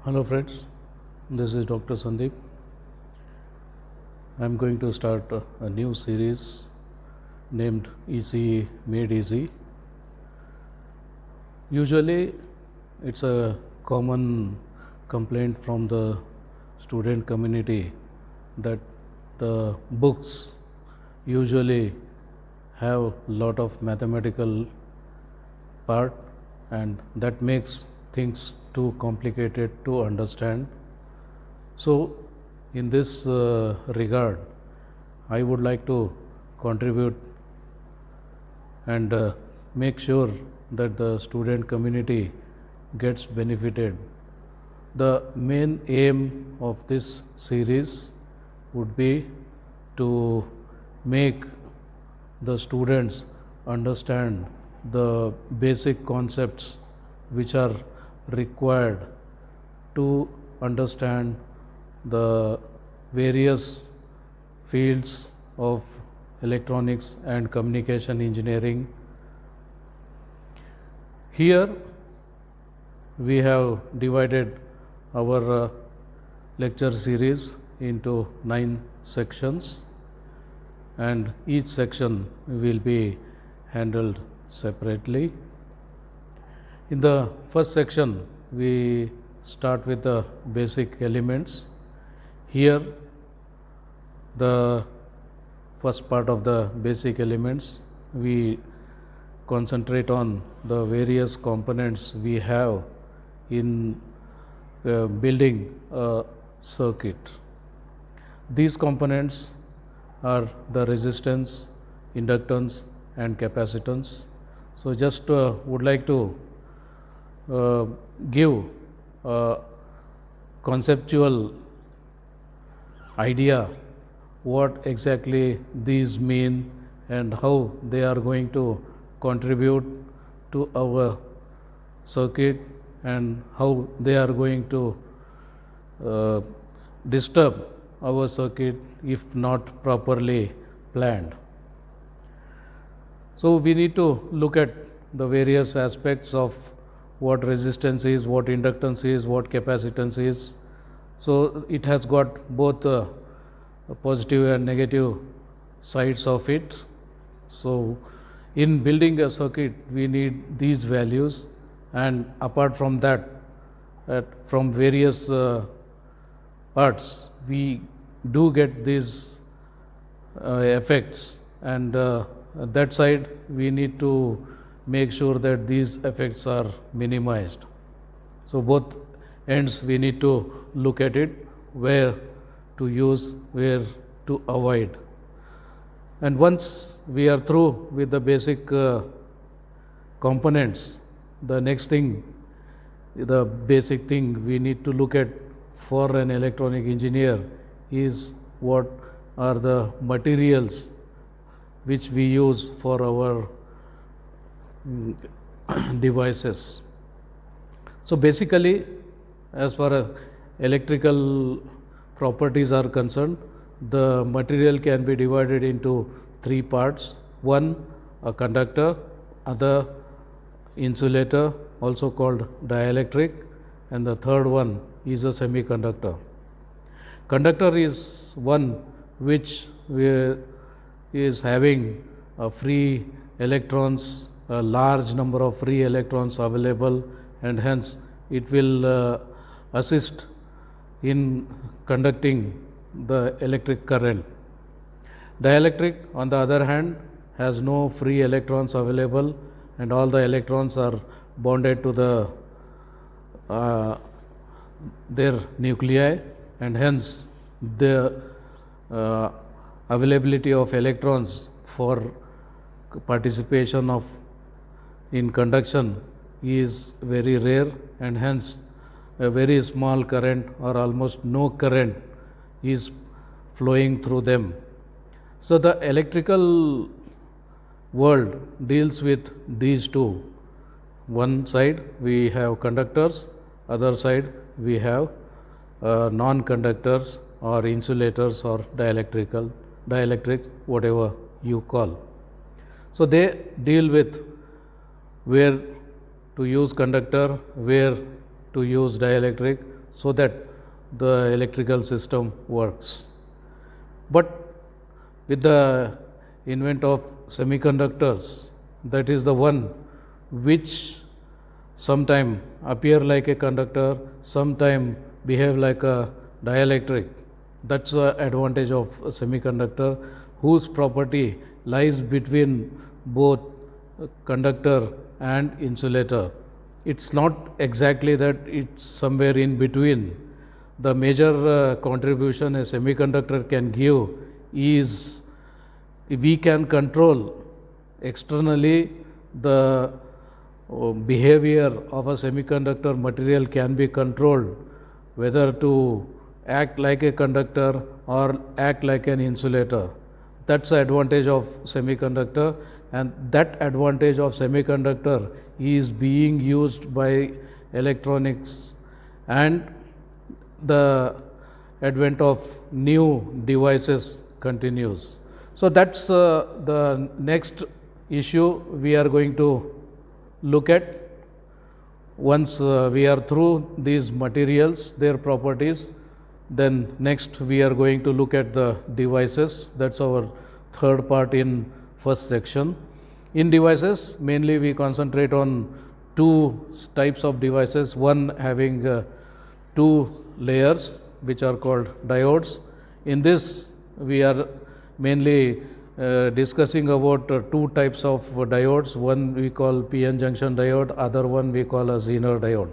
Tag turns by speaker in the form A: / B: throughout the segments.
A: Hello friends, this is Dr. Sandeep. I am going to start a new series named ECE Made Easy. Usually it's a common complaint from the student community that the books usually have lot of mathematical part and that makes things too complicated to understand. So in this regard, I would like to contribute and make sure that the student community gets benefited. The main aim of this series would be to make the students understand the basic concepts which are required to understand the various fields of electronics and communication engineering. Here we have divided our lecture series into 9 sections, and each section will be handled separately. In the first section, we start with the basic elements. Here, the first part of the basic elements, we concentrate on the various components we have in building a circuit. These components are the resistance, inductance and capacitance. So just would like to give a conceptual idea what exactly these mean and how they are going to contribute to our circuit and how they are going to disturb our circuit if not properly planned. So we need to look at the various aspects of what resistance is, what inductance is, what capacitance is. So it has got both positive and negative sides of it. So in building a circuit we need these values, and apart from that, from various parts we do get these effects, and that side we need to make sure that these effects are minimized. So both ends we need to look at it, where to use, where to avoid. And once we are through with the basic components, the next thing, the basic thing we need to look at for an electronic engineer is what are the materials which we use for our devices. So basically, as far as electrical properties are concerned, the material can be divided into 3 parts. One, a conductor; other, insulator, also called dielectric; and the third one is a semiconductor. Conductor is one which is having free electrons, a large number of free electrons available, and hence it will assist in conducting the electric current. Dielectric, on the other hand, has no free electrons available, and all the electrons are bonded to their nuclei, and hence the availability of electrons for participation in conduction is very rare, and hence a very small current or almost no current is flowing through them. So the electrical world deals with these two. One side we have conductors, other side we have non-conductors or insulators or dielectric, whatever you call. So they deal with where to use conductor, where to use dielectric. so that the electrical system works. But with the invent of semiconductors, that is the one which sometime appear like a conductor, sometime behave like a dielectric. That's the advantage of a semiconductor, whose property lies between both conductor and insulator. It's not exactly that, it's somewhere in between. The major contribution a semiconductor can give is we can control externally the behavior of a semiconductor material can be controlled, whether to act like a conductor or act like an insulator. That's the advantage of semiconductor, and that advantage of semiconductor is being used by electronics, and the advent of new devices continues. So that's the next issue we are going to look at. Once we are through these materials, their properties, then next we are going to look at the devices. That's our third part in first section. In devices, mainly we concentrate on two types of devices, one having two layers which are called diodes. In this we are mainly discussing about two types of diodes. One we call PN junction diode, other one we call a Zener diode,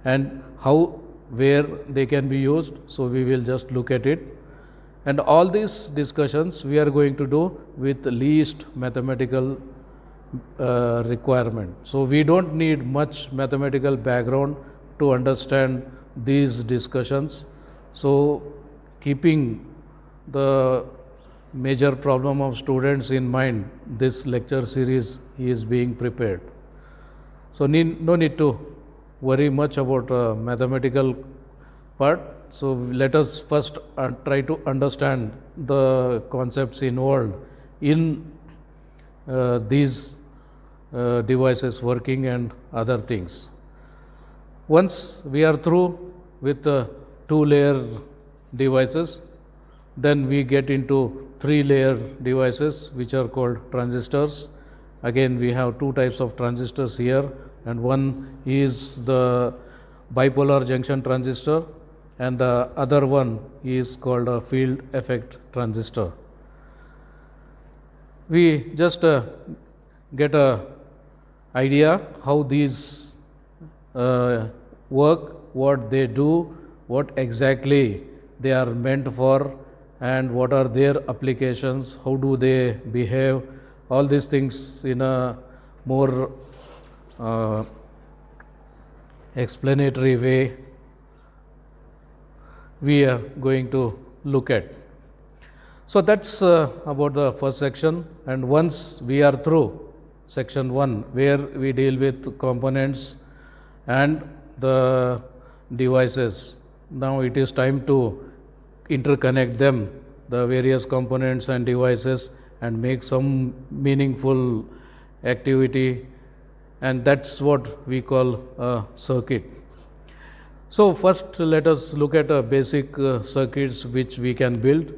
A: and how, where they can be used. So we will just look at it, and all these discussions we are going to do with least mathematical requirement. So we don't need much mathematical background to understand these discussions. So keeping the major problem of students in mind, this lecture series is being prepared. So no need to worry much about mathematical part. So let us first try to understand the concepts involved in these devices working and other things. Once we are through with the two-layer devices, then we get into three-layer devices which are called transistors. Again, we have two types of transistors here, and one is the bipolar junction transistor, and the other one is called a field effect transistor. We just get a idea how these work, what they do, what exactly they are meant for, and what are their applications, how do they behave, all these things in a more explanatory way we are going to look at. So that's about the first section, and once we are through section 1, where we deal with components and the devices, now it is time to interconnect them, the various components and devices, and make some meaningful activity, and that's what we call a circuit. So first let us look at a basic circuits which we can build,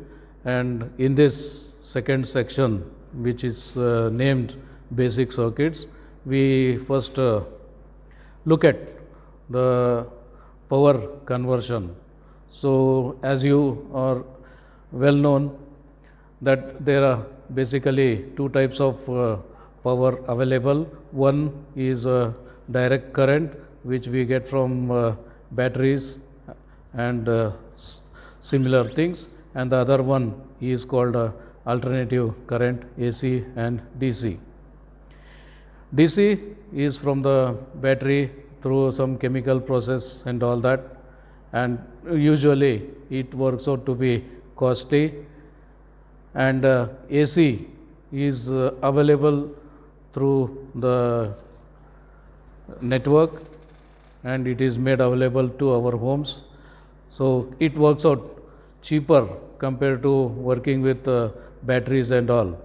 A: and in this second section, which is named basic circuits, we first look at the power conversion. So as you are well known that there are basically two types of power available. One is direct current, which we get from batteries and similar things, and the other one is called alternative current, AC and DC. DC is from the battery through some chemical process and all that, and usually it works out to be costly, and AC is available through the network, and it is made available to our homes. So it works out cheaper compared to working with batteries and all.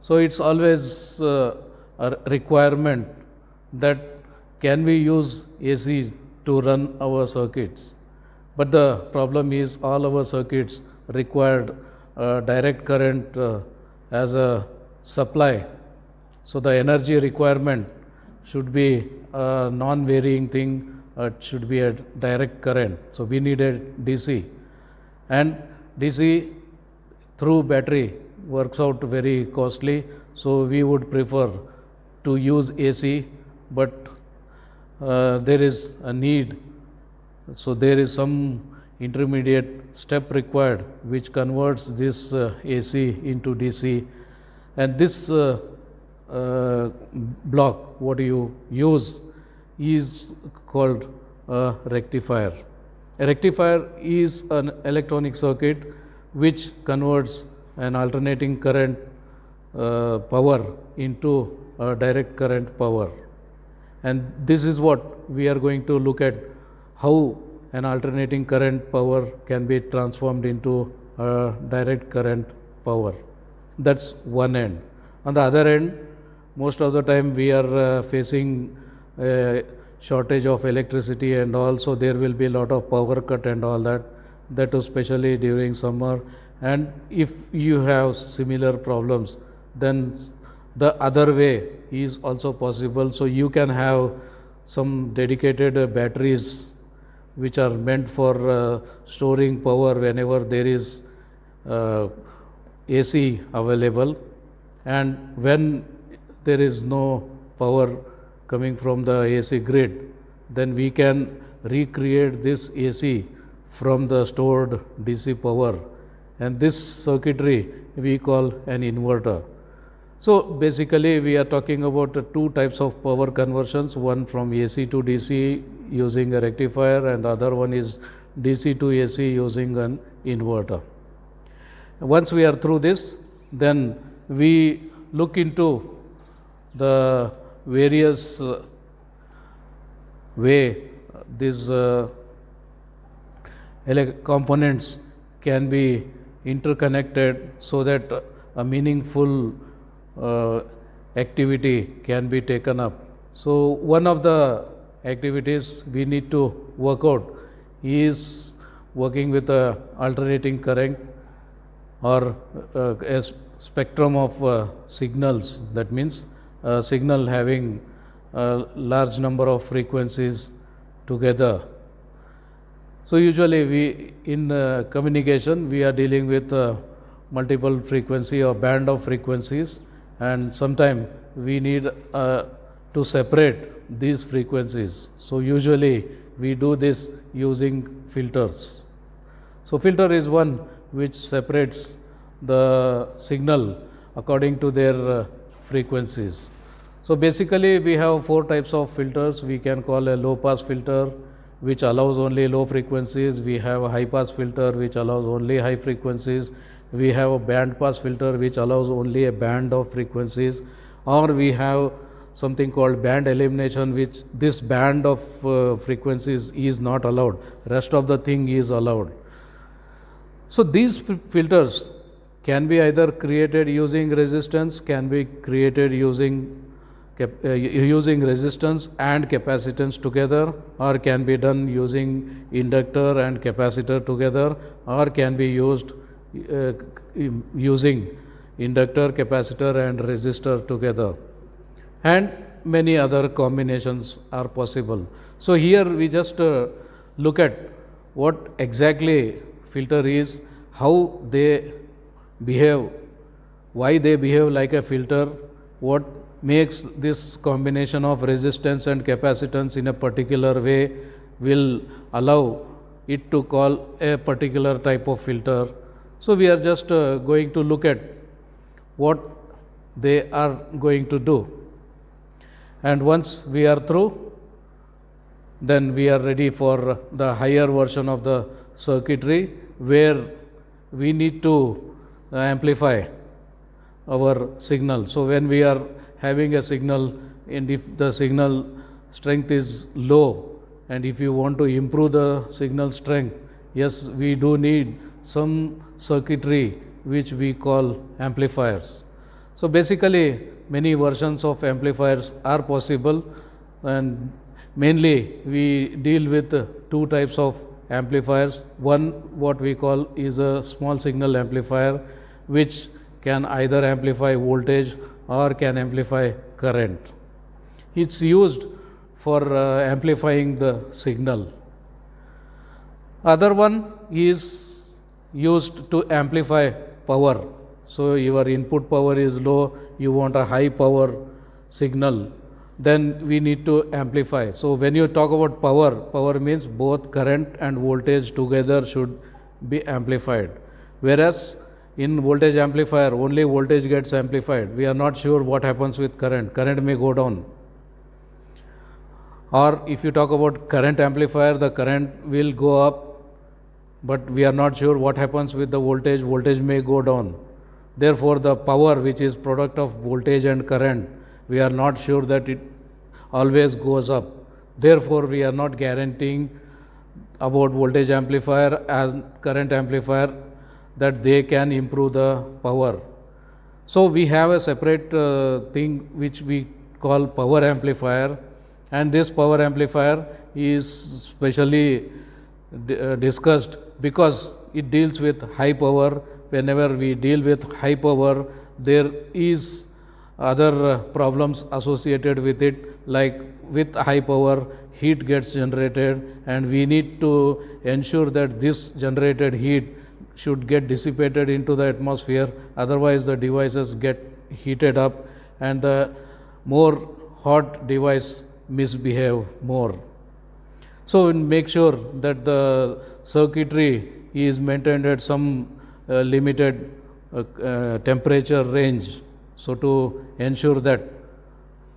A: So it's always a requirement that can we use AC to run our circuits. But the problem is all our circuits required direct current as a supply. So the energy requirement should be a non-varying thing. It should be a direct current. So we need a DC, and DC through battery works out very costly. So we would prefer to use AC, but there is a need. So there is some intermediate step required which converts this AC into DC, and this block what you use is called a rectifier. A rectifier is an electronic circuit which converts an alternating current power into a direct current power, and this is what we are going to look at, how an alternating current power can be transformed into a direct current power. That's one end. On the other end, most of the time we are facing a shortage of electricity, and also there will be a lot of power cut and all that, especially during summer. And if you have similar problems, then the other way is also possible. So you can have some dedicated batteries which are meant for storing power whenever there is AC available, and when there is no power coming from the AC grid, then we can recreate this AC from the stored DC power, and this circuitry we call an inverter. So basically we are talking about two types of power conversions, one from AC to DC using a rectifier, and the other one is DC to AC using an inverter. Once we are through this, then we look into the various way these components can be interconnected so that a meaningful activity can be taken up. So one of the activities we need to work out is working with a alternating current or a spectrum of signals. That means a signal having a large number of frequencies together. So usually we in communication we are dealing with multiple frequency or band of frequencies, and sometimes we need to separate these frequencies. So usually we do this using filters. So filter is one which separates the signal according to their frequencies. So basically we have four types of filters. We can call a low pass filter which allows only low frequencies. We have a high pass filter which allows only high frequencies. We have a band pass filter which allows only a band of frequencies, or we have something called band elimination, which this band of frequencies is not allowed, rest of the thing is allowed. So these filters can be either created using resistance, can be created using resistance and capacitance together, or can be done using inductor and capacitor together, or can be used using inductor, capacitor and resistor together, and many other combinations are possible. So here we just look at what exactly filter is, how they behave, why they behave like a filter, what makes this combination of resistance and capacitance in a particular way will allow it to call a particular type of filter. So we are just going to look at what they are going to do, and once we are through, then we are ready for the higher version of the circuitry where we need to amplify our signal. So when we are having a signal, and if the signal strength is low, and if you want to improve the signal strength, yes, we do need some circuitry which we call amplifiers. So basically many versions of amplifiers are possible, and mainly we deal with two types of amplifiers. One what we call is a small signal amplifier, which can either amplify voltage or can amplify current. It's used for amplifying the signal. Other one is used to amplify power. So your input power is low, you want a high power signal, then we need to amplify. So when you talk about power, power means both current and voltage together should be amplified. Whereas in voltage amplifier, only voltage gets amplified. We are not sure what happens with current. Current may go down. Or if you talk about current amplifier, the current will go up, but we are not sure what happens with the voltage. Voltage may go down. Therefore, the power, which is product of voltage and current, we are not sure that it always goes up. Therefore, we are not guaranteeing about voltage amplifier and current amplifier that they can improve the power. So we have a separate thing which we call power amplifier, and this power amplifier is specially discussed because it deals with high power. Whenever we deal with high power, there is other problems associated with it, like with high power heat gets generated, and we need to ensure that this generated heat should get dissipated into the atmosphere, otherwise the devices get heated up and the more hot device misbehave more. So make sure that the circuitry is maintained at some limited temperature range. So to ensure that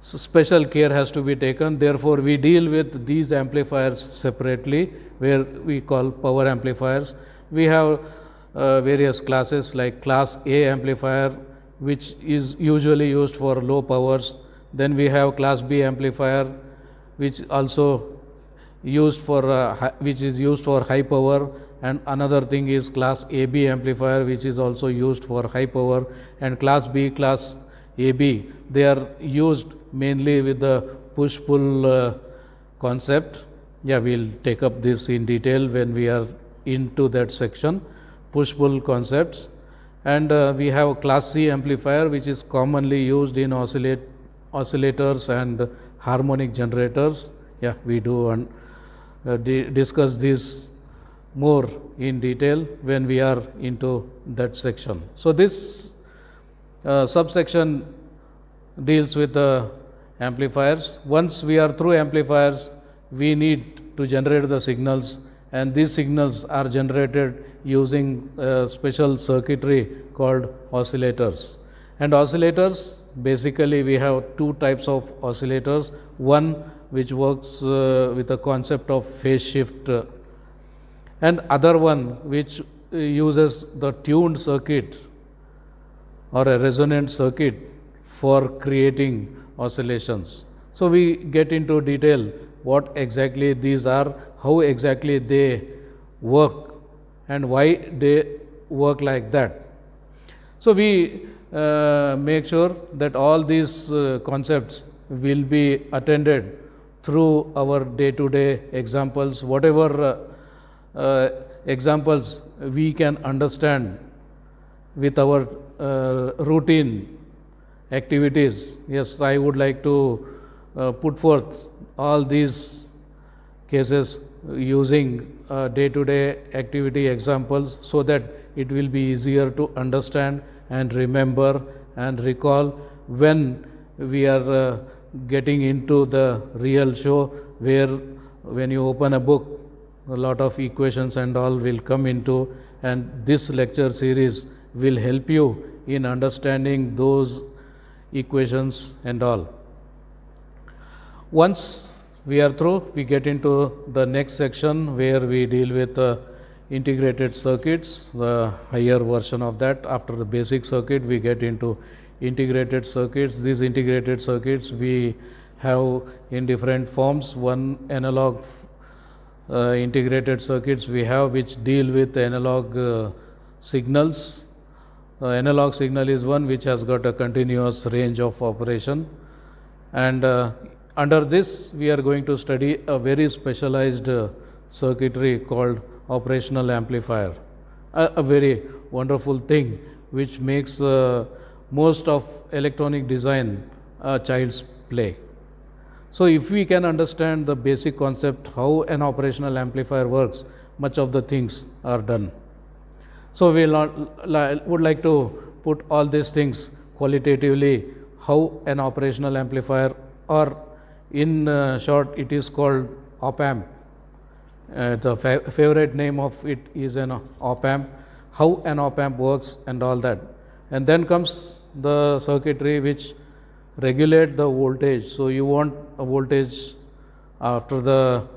A: special care has to be taken. Therefore, we deal with these amplifiers separately, where we call power amplifiers. We have various classes like class A amplifier, which is usually used for low powers. Then we have class B amplifier, which also used for which is used for high power, and another thing is class AB amplifier, which is also used for high power, and class B, class AB, they are used mainly with the push-pull concept. Yeah, we'll take up this in detail when we are into that section, push-pull concepts. And we have class C amplifier, which is commonly used in oscillators and harmonic generators. Yeah, we do discuss this more in detail when we are into that section. So this subsection deals with the amplifiers. Once we are through amplifiers, we need to generate the signals, and these signals are generated using special circuitry called oscillators. And oscillators, basically we have two types of oscillators. One which works with the concept of phase shift, and other one which uses the tuned circuit or a resonant circuit for creating oscillations. So we get into detail what exactly these are, how exactly they work, and why they work like that. So we make sure that all these concepts will be attended through our day-to-day examples. Whatever examples we can understand with our routine activities. Yes, I would like to put forth all these cases using day-to-day activity examples, so that it will be easier to understand and remember and recall when we are getting into the real show, where when you open a book, a lot of equations and all will come into, and this lecture series will help you in understanding those equations and all. Once we are through, we get into the next section where we deal with integrated circuits, the higher version of that. After the basic circuit, we get into integrated circuits. These integrated circuits we have in different forms. One analog integrated circuits we have which deal with analog signals. Analog signal is one which has got a continuous range of operation, and under this we are going to study a very specialized circuitry called operational amplifier, a very wonderful thing which makes most of electronic design a child's play. So if we can understand the basic concept how an operational amplifier works, much of the things are done. So we would like to put all these things qualitatively, how an operational amplifier, or in short it is called op amp. The favorite name of it is an op amp, how an op amp works and all that. And then comes the circuitry which regulate the voltage. So you want a voltage after the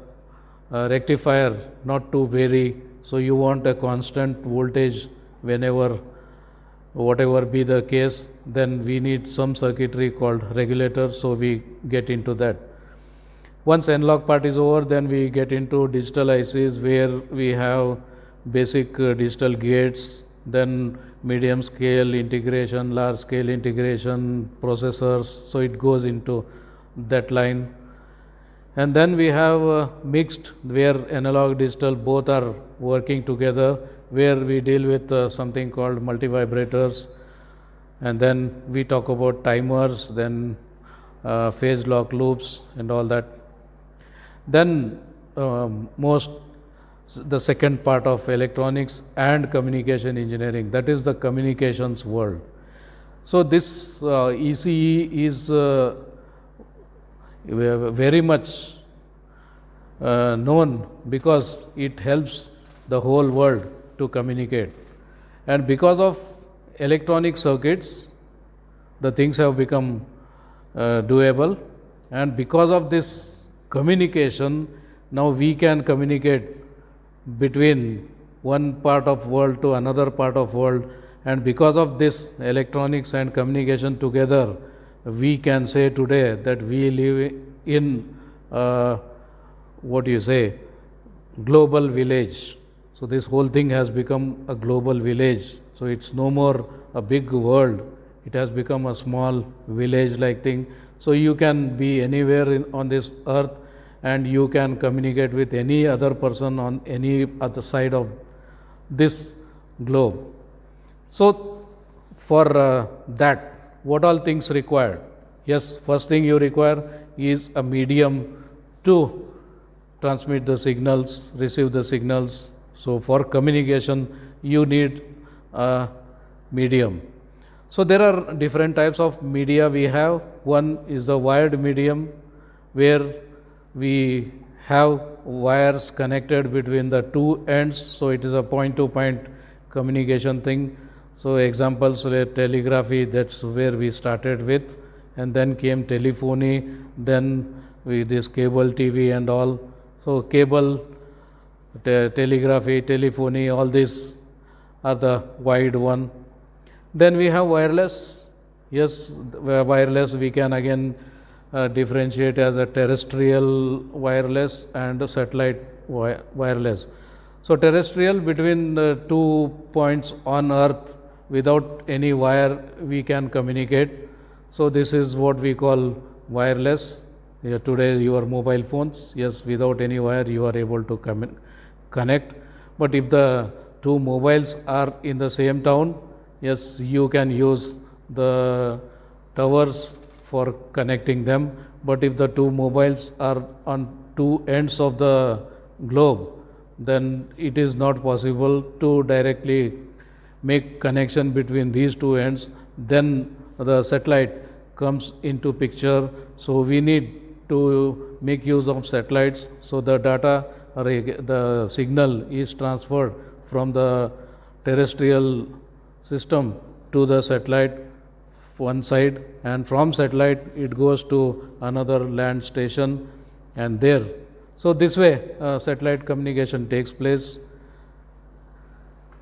A: rectifier not to vary, so you want a constant voltage whenever whatever be the case, then we need some circuitry called regulator, so we get into that. Once analog part is over, then we get into digital ICs where we have basic digital gates, then medium scale integration, large scale integration, processors, so it goes into that line. And then we have mixed, where analog digital both are working together, where we deal with something called multivibrators, and then we talk about timers, then phase lock loops and all that. Then the second part of electronics and communication engineering, that is the communications world. So this ECE is very much known because it helps the whole world to communicate, and because of electronic circuits the things have become doable, and because of this communication now we can communicate between one part of world to another part of world, and because of this electronics and communication together we can say today that we live in what you say, global village. So this whole thing has become a global village, so it's no more a big world, it has become a small village like thing. So you can be anywhere on this earth and you can communicate with any other person on any other side of this globe. So for that, what all things required? Yes, first thing you require is a medium to transmit the signals, receive the signals. So for communication you need a medium. So there are different types of media we have. One is the wired medium, where we have wires connected between the two ends, so it is a point to point communication thing. So examples like telegraphy, that's where we started with, and then came telephony, then with this cable TV and all. So cable, telegraphy, telephony, all these are the wide one. Then we have wireless. Yes, wireless we can again differentiate as a terrestrial wireless and a satellite wireless. So terrestrial, between the 2 points on earth without any wire we can communicate. So this is what we call wireless. Today your mobile phones, yes, without any wire you are able to connect. But if the two mobiles are in the same town, yes, you can use the towers for connecting them. But if the two mobiles are on two ends of the globe, then it is not possible to directly make connection between these two ends. Then the satellite comes into picture. So we need to make use of satellites, so the data or the signal is transferred from the terrestrial system to the satellite one side, and from satellite it goes to another land station, and there. So this way satellite communication takes place.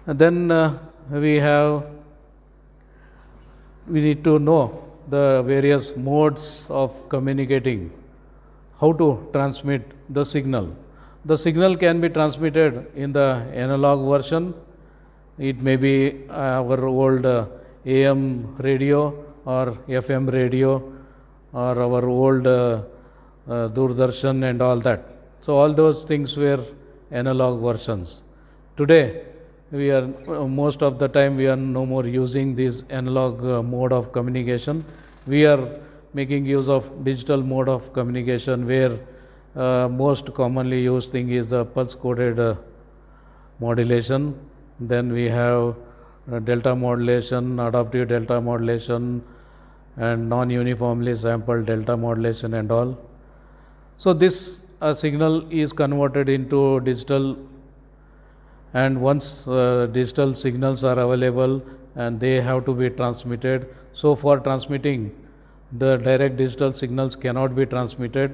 A: And then we need to know the various modes of communicating, how to transmit the signal. The signal can be transmitted in the analog version. It may be our old AM radio or FM radio, or our old Doordarshan and all that. So all those things were analog versions. Today, we are most of the time we are no more using this analog mode of communication. We are making use of digital mode of communication, where most commonly used thing is the pulse coded modulation. Then we have delta modulation, adaptive delta modulation, and non-uniformly sampled delta modulation and all. So this signal is converted into digital, and once digital signals are available and they have to be transmitted. So for transmitting, the direct digital signals cannot be transmitted.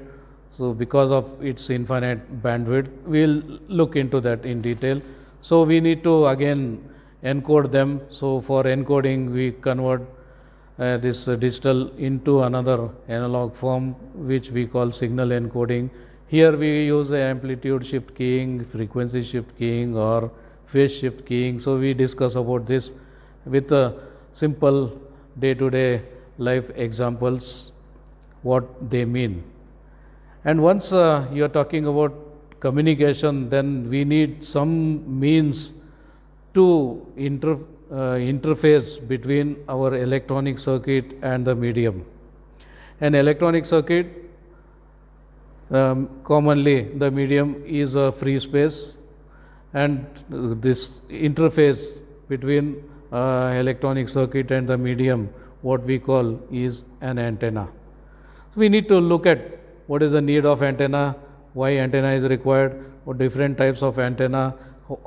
A: So because of its infinite bandwidth, we'll look into that in detail. So we need to again encode them. So for encoding, we convert this digital into another analog form, which we call signal encoding. Here we use the amplitude shift keying, frequency shift keying, or phase shift keying. So we discuss about this with simple day-to-day life examples, what they mean. And once you are talking about communication, then we need some means to interface between our electronic circuit and the medium. An electronic circuit, commonly the medium is a free space, and this interface between electronic circuit and the medium, what we call is an antenna. We need to look at what is the need of antenna, why antenna is required, what different types of antenna,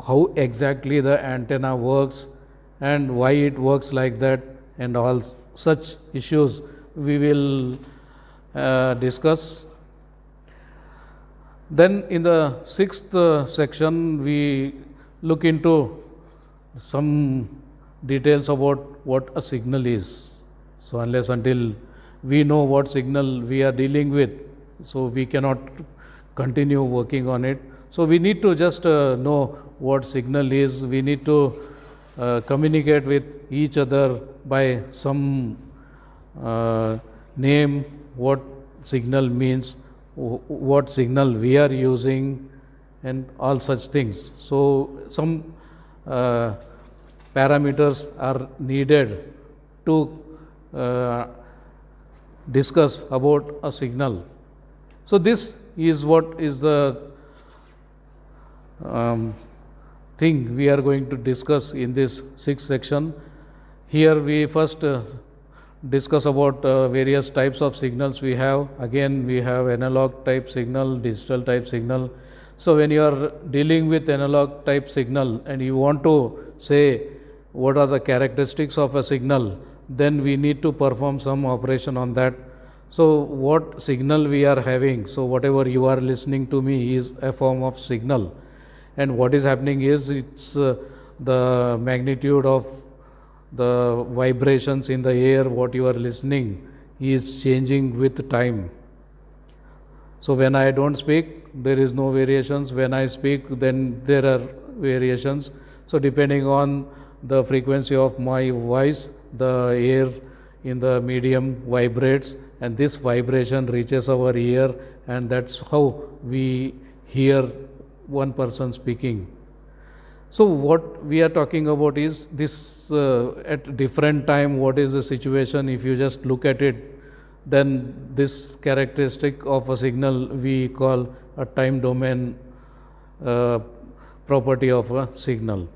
A: how exactly the antenna works, and why it works like that, and all such issues we will discuss. Then in the sixth section, we look into some details about what a signal is. So unless until we know what signal we are dealing with, so we cannot continue working on it. So we need to just know what signal is. We need to communicate with each other by some name, what signal means, what signal we are using, and all such things. So some parameters are needed to discuss about a signal. So this is what is the thing we are going to discuss in this sixth section. Here we first discuss about various types of signals we have. Again, we have analog type signal, digital type signal. So when you are dealing with analog type signal and you want to say what are the characteristics of a signal, then we need to perform some operation on that. So what signal we are having, so whatever you are listening to me is a form of signal, and what is happening is it's the magnitude of the vibrations in the air what you are listening is changing with time. So when I don't speak, there is no variations. When I speak, then there are variations. So depending on the frequency of my voice, the air in the medium vibrates, and this vibration reaches our ear, and that's how we hear one person speaking. So what we are talking about is this at different time, what is the situation. If you just look at it, then this characteristic of a signal we call a time domain property of a signal.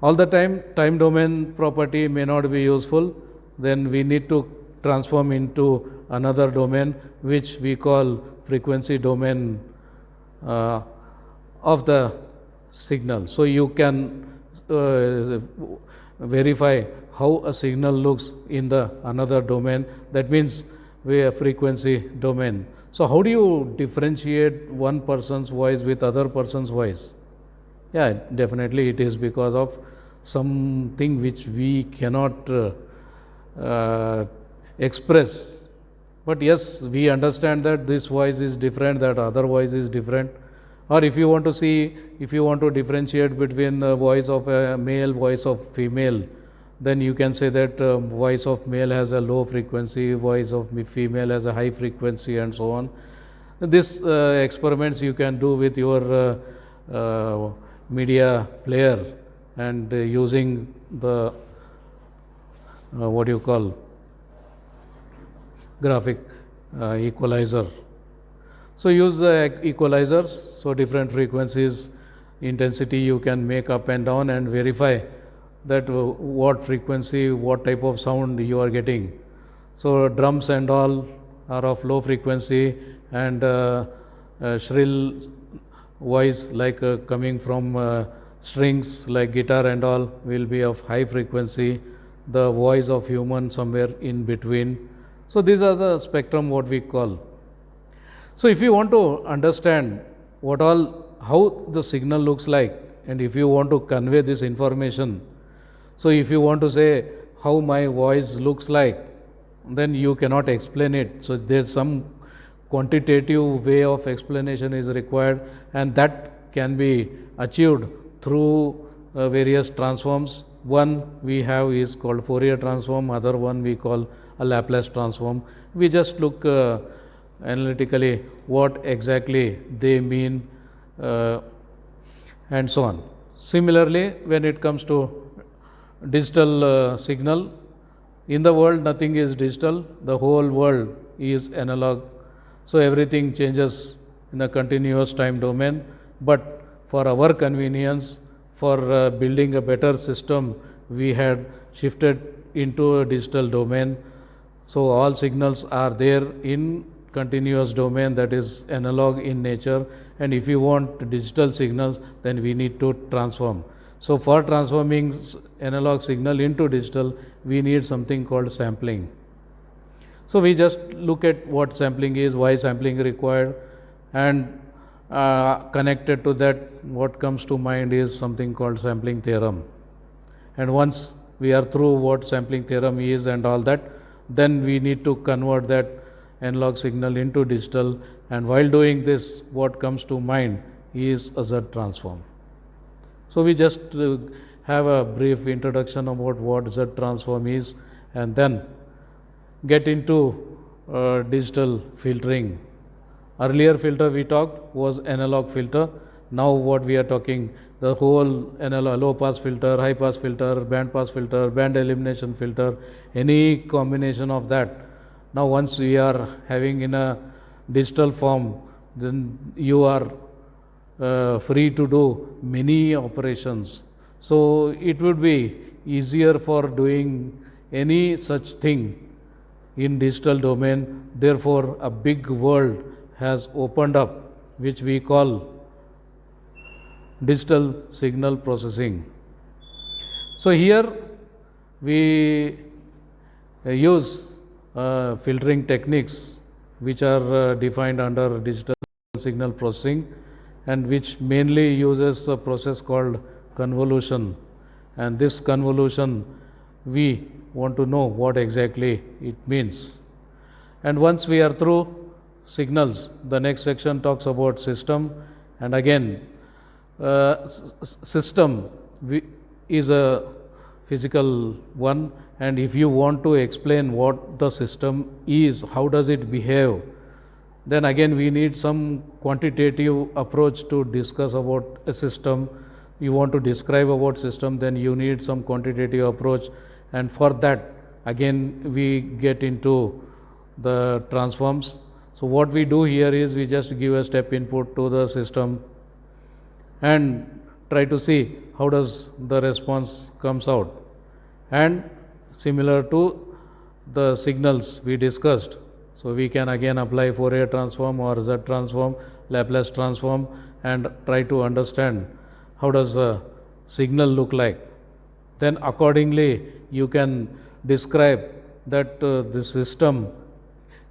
A: All the time domain property may not be useful, then we need to transform into another domain which we call frequency domain of the signal. So you can verify how a signal looks in the another domain, that means we have frequency domain. So how do you differentiate one person's voice with other person's voice? Yeah, definitely it is because of something which we cannot express. But yes, we understand that this voice is different, that other voice is different. Or if you want to see, if you want to differentiate between the voice of a male, voice of female, then you can say that voice of male has a low frequency, voice of female has a high frequency, and so on. This experiments you can do with your media player and using the what do you call graphic equalizer. So use the equalizers, so different frequencies, intensity you can make up and down and verify that what frequency, what type of sound you are getting. So drums and all are of low frequency, and shrill voice like coming from strings like guitar and all will be of high frequency, the voice of human somewhere in between. So these are the spectrum what we call. So if you want to understand what all how the signal looks like, and if you want to convey this information, so if you want to say how my voice looks like, then you cannot explain it. So there's some quantitative way of explanation is required, and that can be achieved through various transforms. One we have is called Fourier transform, other one we call a Laplace transform. We just look analytically what exactly they mean and so on. Similarly, when it comes to digital signal, in the world nothing is digital, the whole world is analog. So everything changes in a continuous time domain, but for our convenience, for building a better system, we had shifted into a digital domain. So all signals are there in continuous domain, that is analog in nature, and if you want digital signals, then we need to transform. So for transforming analog signal into digital, we need something called sampling. So we just look at what sampling is, why sampling is required, and connected to that what comes to mind is something called sampling theorem. And once we are through what sampling theorem is and all that, then we need to convert that analog signal into digital, and while doing this what comes to mind is a Z transform. So we just have a brief introduction about what Z transform is, and then get into digital filtering. Earlier filter we talked was analog filter. Now what we are talking, the whole analog, low pass filter, high pass filter, band pass filter, band elimination filter, any combination of that. Now once we are having in a digital form, then you are free to do many operations. So it would be easier for doing any such thing in digital domain. Therefore a big world has opened up, which we call digital signal processing. So here we use filtering techniques which are defined under digital signal processing, and which mainly uses a process called convolution. And this convolution we want to know what exactly it means. And once we are through signals, the next section talks about system. And again, system is a physical one, and if you want to explain what the system is, how does it behave, then again we need some quantitative approach to discuss about a system. You want to describe about system, then you need some quantitative approach, and for that again we get into the transforms. So what we do here is we just give a step input to the system and try to see how does the response comes out. And similar to the signals we discussed, so we can again apply Fourier transform or Z transform, Laplace transform, and try to understand how does the signal look like. Then accordingly you can describe that the system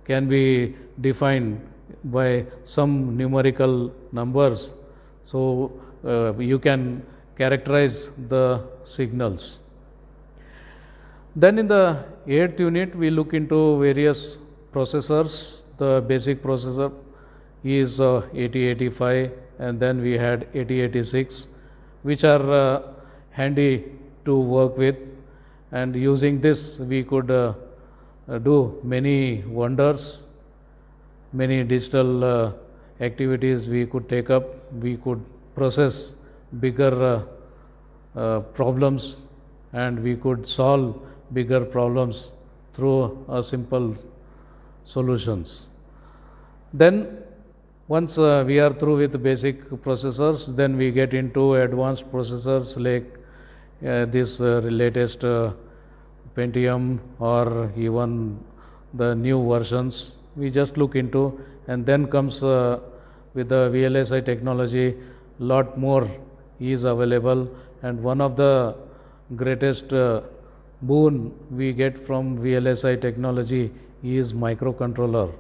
A: can be defined by some numerical numbers. So you can characterize the signals. Then in the 8th unit we look into various processors. The basic processor is 8085, and then we had 8086, which are handy to work with, and using this we could do many wonders, many digital activities we could take up. We could process bigger problems, and we could solve bigger problems through simple solutions. Then once we are through with basic processors, then we get into advanced processors like this latest Pentium or even the new versions. We just look into, and then comes with the VLSI technology, lot more is available, and one of the greatest boon we get from VLSI technology is microcontroller,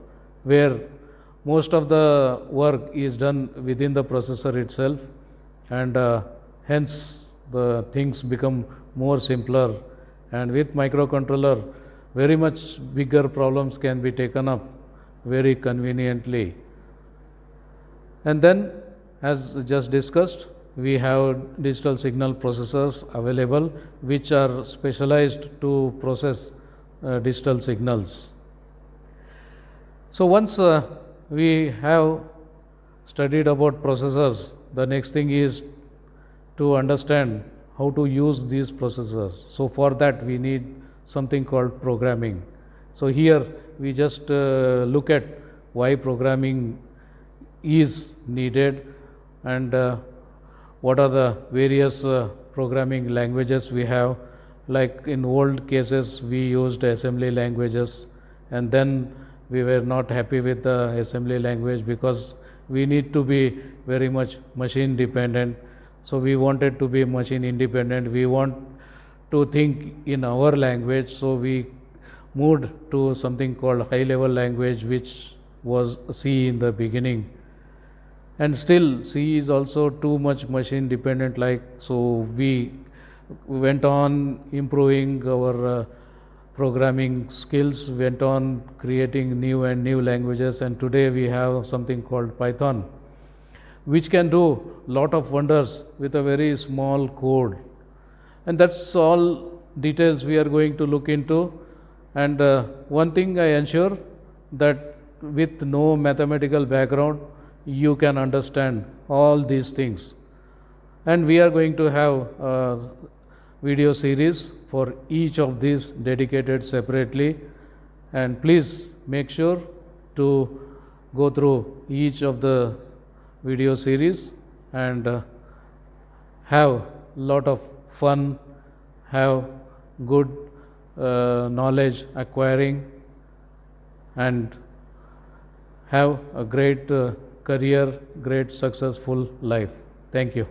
A: where most of the work is done within the processor itself, and hence the things become more simpler, and with microcontroller very much bigger problems can be taken up very conveniently. And then, as just discussed, we have digital signal processors available which are specialized to process digital signals. So once we have studied about processors, the next thing is to understand how to use these processors. So for that we need something called programming. So here we just look at why programming is needed, and what are the various programming languages we have. Like in old cases we used assembly languages, and then we were not happy with the assembly language because we need to be very much machine dependent. So we wanted to be machine independent, we want to think in our language, so we moved to something called high level language, which was C in the beginning. And still C is also too much machine dependent, like, so we went on improving our programming skills, went on creating new and new languages, and today we have something called Python, which can do lot of wonders with a very small code. And that's all details we are going to look into. And one thing I ensure, that with no mathematical background you can understand all these things. And we are going to have a video series for each of these dedicated separately, and please make sure to go through each of the video series and have lot of fun, have good knowledge acquiring, and have a great career, great successful life. Thank you.